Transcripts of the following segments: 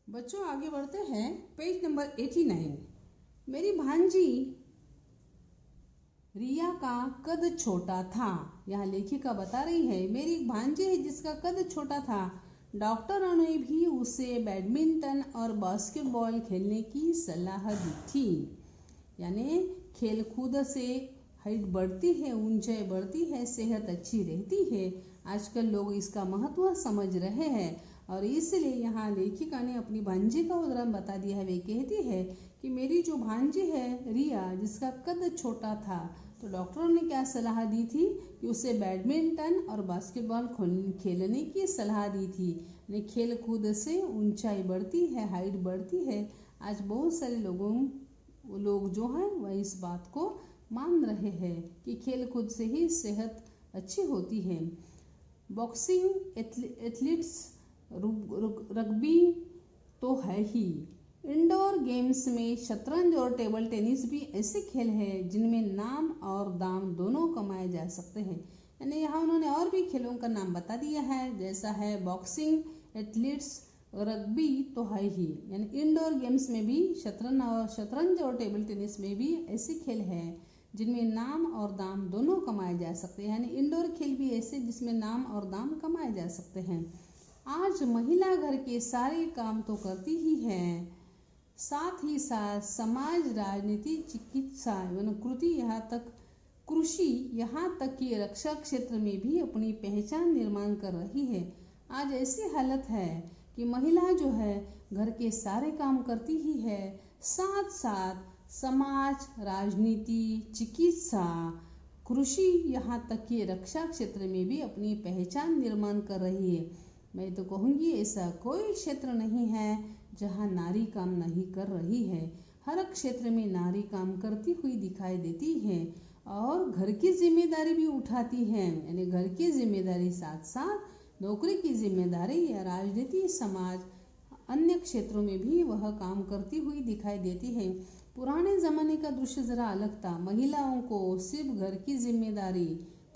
बच्चों आगे बढ़ते हैं। Page number 89। मेरी भांजी रिया का कद छोटा था। यहाँ लेखिका बता रही है मेरी एक भांजी है जिसका कद छोटा था। डॉक्टरों ने भी उसे बैडमिंटन और बास्केटबॉल खेलने की सलाह दी थी। यानी खेल कूद से हाइट बढ़ती है, ऊंचाई बढ़ती है, सेहत अच्छी रहती है। आजकल लोग इसका महत्व समझ रहे हैं और इसलिए यहाँ लेखिका ने अपनी भांजी का उदाहरण बता दिया है। वे कहती है कि मेरी जो भांजी है रिया, जिसका कद छोटा था, तो डॉक्टरों ने क्या सलाह दी थी कि उसे बैडमिंटन और बास्केटबॉल खेलने की सलाह दी थी। खेल कूद से ऊंचाई बढ़ती है, हाइट बढ़ती है। आज बहुत सारे लोग जो हैं वह इस बात को मान रहे हैं कि खेल कूद से ही सेहत अच्छी होती है। बॉक्सिंग, एथलीट्स, रग्बी तो है ही। इंडोर गेम्स में शतरंज और टेबल टेनिस भी ऐसे खेल हैं जिनमें नाम और दाम दोनों कमाए जा सकते हैं। यानी यहाँ उन्होंने और भी खेलों का नाम बता दिया है, जैसा है बॉक्सिंग, एथलीट्स, रग्बी तो है ही। यानी इंडोर गेम्स में भी शतरंज और टेबल टेनिस में भी ऐसे खेल हैं जिनमें नाम और दाम दोनों कमाए जा सकते हैं। यानी इंडोर खेल भी ऐसे जिसमें नाम और दाम कमाए जा सकते हैं। आज महिला घर के सारे काम तो करती ही है, साथ ही साथ समाज, राजनीति, चिकित्सा एवं कृषि यहाँ तक कि रक्षा क्षेत्र में भी अपनी पहचान निर्माण कर रही है। आज ऐसी हालत है कि महिला जो है घर के सारे काम करती ही है, साथ साथ समाज, राजनीति, चिकित्सा, कृषि यहाँ तक कि रक्षा क्षेत्र में भी अपनी पहचान निर्माण कर रही है। मैं तो कहूँगी ऐसा कोई क्षेत्र नहीं है जहाँ नारी काम नहीं कर रही है। हर क्षेत्र में नारी काम करती हुई दिखाई देती है और घर की जिम्मेदारी भी उठाती है। यानी घर की जिम्मेदारी साथ साथ नौकरी की जिम्मेदारी या राजनीति, समाज, अन्य क्षेत्रों में भी वह काम करती हुई दिखाई देती है। पुराने ज़माने का दृश्य ज़रा अलग था। महिलाओं को सिर्फ घर की जिम्मेदारी,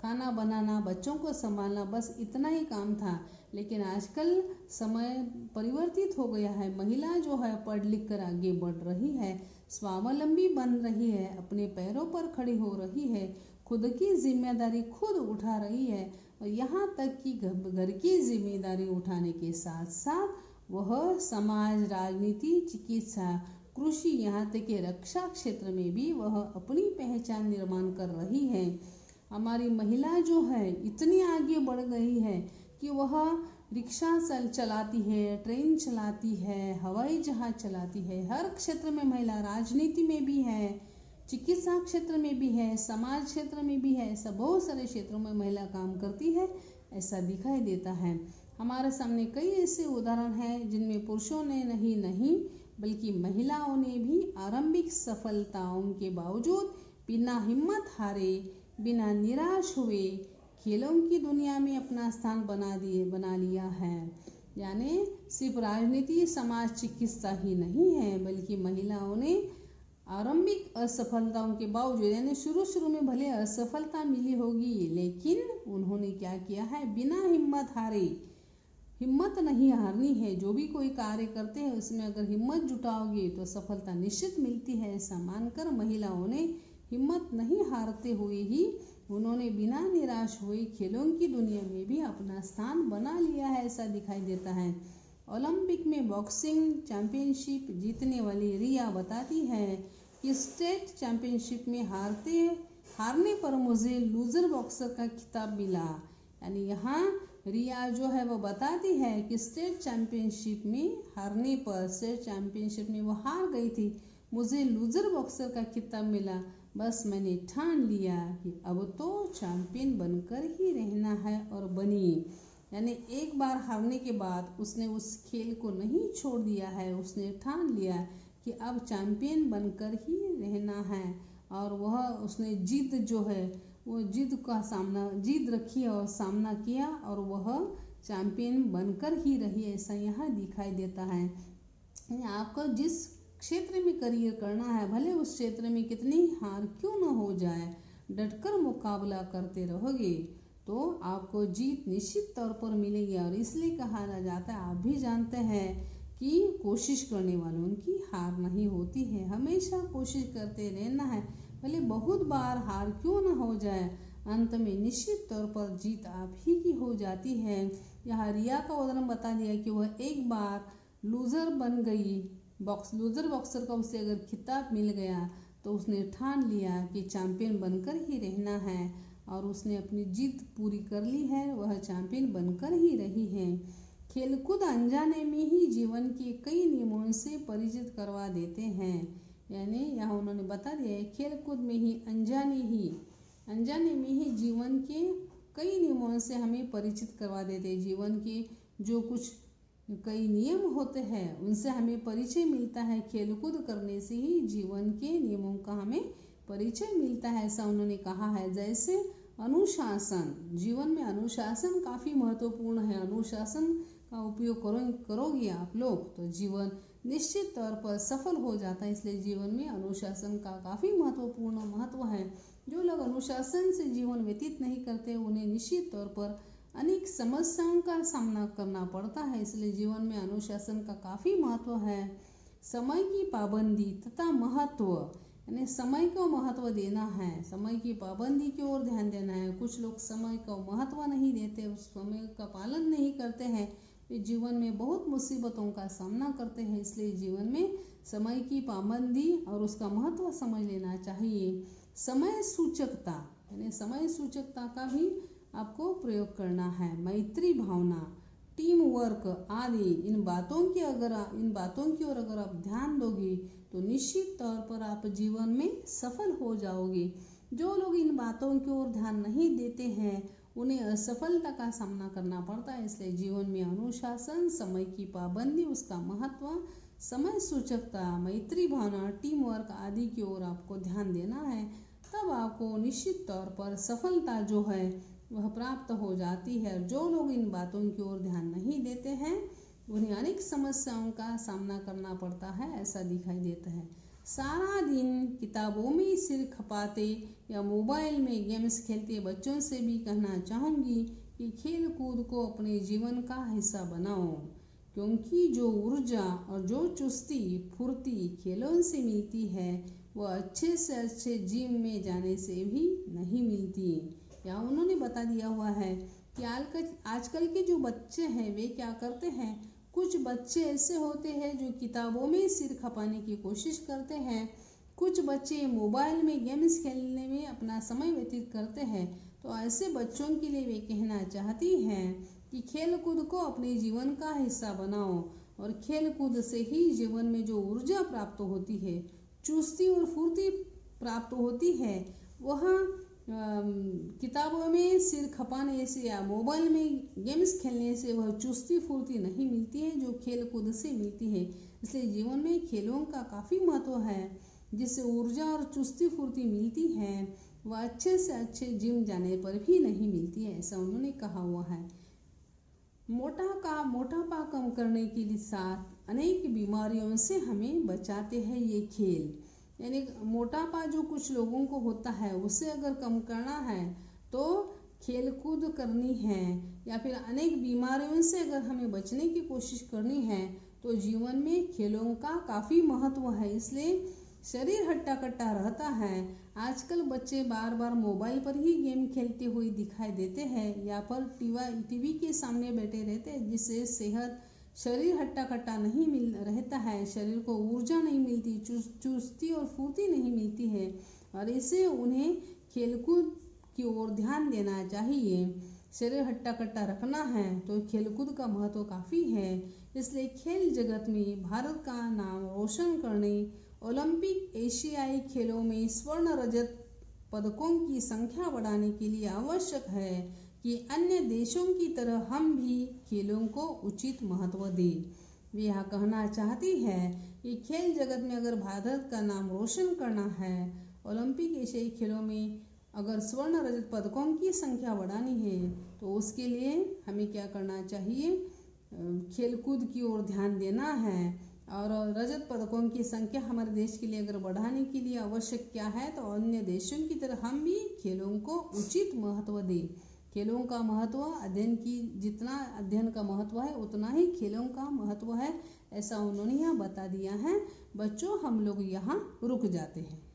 खाना बनाना, बच्चों को संभालना, बस इतना ही काम था। लेकिन आजकल समय परिवर्तित हो गया है। महिला जो है पढ़ लिख कर आगे बढ़ रही है, स्वावलंबी बन रही है, अपने पैरों पर खड़ी हो रही है, खुद की जिम्मेदारी खुद उठा रही है और यहाँ तक कि घर की जिम्मेदारी उठाने के साथ साथ वह समाज, राजनीति, चिकित्सा, कृषि, यहाँ तक कि रक्षा क्षेत्र में भी वह अपनी पहचान निर्माण कर रही है। हमारी महिला जो है इतनी आगे बढ़ गई है कि वह रिक्शा चलाती है, ट्रेन चलाती है, हवाई जहाज चलाती है। हर क्षेत्र में महिला, राजनीति में भी है, चिकित्सा क्षेत्र में भी है, समाज क्षेत्र में भी है। ऐसा बहुत सारे क्षेत्रों में महिला काम करती है, ऐसा दिखाई देता है। हमारे सामने कई ऐसे उदाहरण हैं जिनमें पुरुषों ने नहीं बल्कि महिलाओं ने भी आरंभिक सफलताओं के बावजूद बिना हिम्मत हारे, बिना निराश हुए खेलों की दुनिया में अपना स्थान बना लिया है। यानी सिर्फ राजनीति, समाज, चिकित्सा ही नहीं है बल्कि महिलाओं ने आरंभिक असफलताओं के बावजूद, यानी शुरू में भले असफलता मिली होगी लेकिन उन्होंने क्या किया है, बिना हिम्मत हारे, हिम्मत नहीं हारनी है। जो भी कोई कार्य करते हैं उसमें अगर हिम्मत जुटाओगे तो सफलता निश्चित मिलती है। ऐसा मानकर महिलाओं ने हिम्मत नहीं हारते हुए ही उन्होंने बिना निराश हुए खेलों की दुनिया में भी अपना स्थान बना लिया है, ऐसा दिखाई देता है। ओलंपिक में बॉक्सिंग चैंपियनशिप जीतने वाली रिया बताती है कि स्टेट चैंपियनशिप में हारने पर मुझे लूजर बॉक्सर का खिताब मिला। यानी यहाँ रिया जो है वो बताती है कि स्टेट चैंपियनशिप में वो हार गई थी, मुझे लूजर बॉक्सर का खिताब मिला। बस मैंने ठान लिया कि अब तो चैंपियन बनकर ही रहना है और बनी। यानी एक बार हारने के बाद उसने उस खेल को नहीं छोड़ दिया है, उसने ठान लिया कि अब चैंपियन बनकर ही रहना है और उसने जिद जो है वो जिद रखी और सामना किया और वह चैंपियन बनकर ही रही, ऐसा यहाँ दिखाई देता है। आपको जिस क्षेत्र में करियर करना है, भले उस क्षेत्र में कितनी हार क्यों न हो जाए, डटकर मुकाबला करते रहोगे तो आपको जीत निश्चित तौर पर मिलेगी। और इसलिए कहा जाता है, आप भी जानते हैं की कोशिश करने वालों की हार नहीं होती है। हमेशा कोशिश करते रहना है, भले बहुत बार हार क्यों न हो जाए, अंत में निश्चित तौर पर जीत आप ही की हो जाती है। यहाँ रिया का उदाहरण बता दिया कि वह एक बार लूजर बन गई, लूजर बॉक्सर का उसे अगर खिताब मिल गया तो उसने ठान लिया कि चैंपियन बनकर ही रहना है और उसने अपनी जीत पूरी कर ली है, वह चैंपियन बनकर ही रही है। खेलकूद अनजाने में ही जीवन के कई नियमों से परिचित करवा देते हैं। यानी यहाँ उन्होंने बता दिया है खेलकूद में ही अनजाने में ही जीवन के कई नियमों से हमें परिचित करवा देते हैं। जीवन के जो कुछ कई नियम होते हैं उनसे हमें परिचय मिलता है। खेलकूद करने से ही जीवन के नियमों का हमें परिचय मिलता है, ऐसा उन्होंने कहा है। जैसे अनुशासन, जीवन में अनुशासन काफ़ी महत्वपूर्ण है। अनुशासन का उपयोग करोगे आप लोग तो जीवन निश्चित तौर पर सफल हो जाता है। इसलिए जीवन में अनुशासन का काफ़ी महत्वपूर्ण महत्व है। जो लोग अनुशासन से जीवन व्यतीत नहीं करते उन्हें निश्चित तौर पर अनेक समस्याओं का सामना करना पड़ता है। इसलिए जीवन में अनुशासन का काफ़ी महत्व है। समय की पाबंदी तथा महत्व, यानी समय को महत्व देना है, समय की पाबंदी की ओर ध्यान देना है। कुछ लोग समय को महत्व नहीं देते, उस समय का पालन नहीं करते हैं, वे जीवन में बहुत मुसीबतों का सामना करते हैं। इसलिए जीवन में समय की पाबंदी और उसका महत्व समझ लेना चाहिए। समय सूचकता, यानी समय सूचकता का भी आपको प्रयोग करना है। मैत्री भावना, टीम वर्क आदि इन बातों की ओर अगर आप ध्यान दोगे तो निश्चित तौर पर आप जीवन में सफल हो जाओगे। जो लोग इन बातों की ओर ध्यान नहीं देते हैं उन्हें असफलता का सामना करना पड़ता है। इसलिए जीवन में अनुशासन, समय की पाबंदी, उसका महत्व, समय सूचकता, मैत्री भावना, टीम वर्क आदि की ओर आपको ध्यान देना है। तब आपको निश्चित तौर पर सफलता जो है वह प्राप्त हो जाती है। जो लोग इन बातों की ओर ध्यान नहीं देते हैं उन्हें अनेक समस्याओं का सामना करना पड़ता है, ऐसा दिखाई देता है। सारा दिन किताबों में सिर खपाते या मोबाइल में गेम्स खेलते बच्चों से भी कहना चाहूँगी कि खेल कूद को अपने जीवन का हिस्सा बनाओ, क्योंकि जो ऊर्जा और जो चुस्ती फुर्ती खेलों से मिलती है वह अच्छे से अच्छे जिम में जाने से भी नहीं मिलती। यहाँ उन्होंने बता दिया हुआ है कि आजकल के जो बच्चे हैं वे क्या करते हैं। कुछ बच्चे ऐसे होते हैं जो किताबों में सिर खपाने की कोशिश करते हैं, कुछ बच्चे मोबाइल में गेम्स खेलने में अपना समय व्यतीत करते हैं। तो ऐसे बच्चों के लिए वे कहना चाहती हैं कि खेल कूद को अपने जीवन का हिस्सा बनाओ और खेल कूद से ही जीवन में जो ऊर्जा प्राप्त होती है, चुस्ती और फुर्ती प्राप्त होती है, वह किताबों में सिर खपाने से या मोबाइल में गेम्स खेलने से वह चुस्ती फुर्ती नहीं मिलती है जो खेल कूद से मिलती है। इसलिए जीवन में खेलों का काफ़ी महत्व है। जिससे ऊर्जा और चुस्ती फुर्ती मिलती है वह अच्छे से अच्छे जिम जाने पर भी नहीं मिलती है, ऐसा उन्होंने कहा हुआ है। मोटापा कम करने के लिए साथ अनेक बीमारियों से हमें बचाते हैं ये खेल। यानी मोटापा जो कुछ लोगों को होता है उसे अगर कम करना है तो खेल कूद करनी है, या फिर अनेक बीमारियों से अगर हमें बचने की कोशिश करनी है तो जीवन में खेलों का काफ़ी महत्व है। इसलिए शरीर हट्टा कट्टा रहता है। आजकल बच्चे बार बार मोबाइल पर ही गेम खेलते हुए दिखाई देते हैं या पर टीवी के सामने बैठे रहते हैं, जिससे शरीर हट्टा कट्टा नहीं रहता है, शरीर को ऊर्जा नहीं मिलती, चुस्ती और फुर्ती नहीं मिलती है, और इससे उन्हें खेलकूद की ओर ध्यान देना चाहिए। शरीर हट्टा कट्टा रखना है तो खेलकूद का महत्व काफ़ी है। इसलिए खेल जगत में भारत का नाम रोशन करने, ओलंपिक एशियाई खेलों में स्वर्ण रजत पदकों की संख्या बढ़ाने के लिए आवश्यक है कि अन्य देशों की तरह हम भी खेलों को उचित महत्व दें। वे यह कहना चाहती है कि खेल जगत में अगर भारत का नाम रोशन करना है, ओलंपिक एशियाई खेलों में अगर स्वर्ण रजत पदकों की संख्या बढ़ानी है तो उसके लिए हमें क्या करना चाहिए, खेलकूद की ओर ध्यान देना है। और रजत पदकों की संख्या हमारे देश के लिए अगर बढ़ाने के लिए आवश्यक क्या है तो अन्य देशों की तरह हम भी खेलों को उचित महत्व दें। खेलों का महत्व जितना अध्ययन का महत्व है उतना ही खेलों का महत्व है, ऐसा उन्होंने यहाँ बता दिया है। बच्चों हम लोग यहाँ रुक जाते हैं।